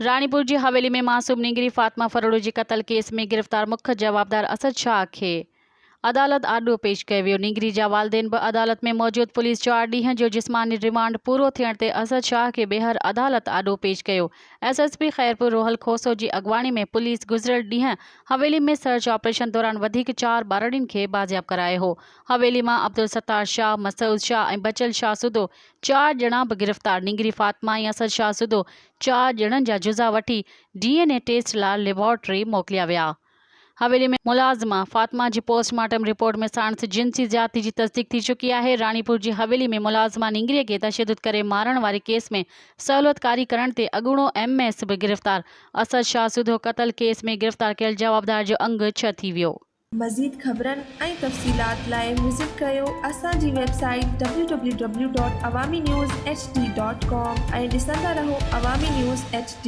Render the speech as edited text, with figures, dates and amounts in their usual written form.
रानीपुर जी हवेली में मासूम निगरी फातिमा फरोड़ जी कत्ल केस में गिरफ़्तार मुख्य जवाबदार असद शाह खे अदालत आॾो पेश कयो वियो। निगरी जा वालिदेन बि अदालत में मौजूद। पुलिस 4 ॾींहं जो जिस्मानी रिमांड पूरो थियण ते असद शाह खे ॿीहर अदालत आॾो पेश कयो। SSP खैरपुर रोहल खोसो जी अॻवानी में पुलिस गुज़िरियल ॾींहं हवेली में सर्च ऑपरेशन दौरान वधीक 4 ॿारड़ियुनि खे बाज़ियाब करायो हो। हवेली मां अब्दुल सत्तार शाह, मसूद शाह ऐं बचल शाह सुदो 4 ॼणा बि गिरफ़्तार। निगरी फातिमा ऐं असद शाह सुदो 4 ॼणनि जा जुज़ा वठी DNA टेस्ट लाइ लेबोरेटरी मोकिलिया विया। हवेली में मुलाज़िमा फातिमा जी पोस्टमार्टम रिपोर्ट में साणस जिनसी ज़्यादती जी तस्दीक थी चुकी है। रानीपुर जी हवेली में मुलाज़िमा निगरीअ खे तशद्दुद करे मारण वारे केस में सहूलियतकारी करण ते अॻूणो MS भी गिरफ़्तार। असद शाह सुधो कत्ल केस में गिरफ़्तार कयल जवाबदार जो अंग 6 थी वियो। मज़ीद ख़बरनि ऐं तफ़सीलात लाइ विज़िट कयो असांजी वेबसाइट www.awamiNewsHD.com ऐं ॾिसंदा रहो अवामी न्यूज़ HD।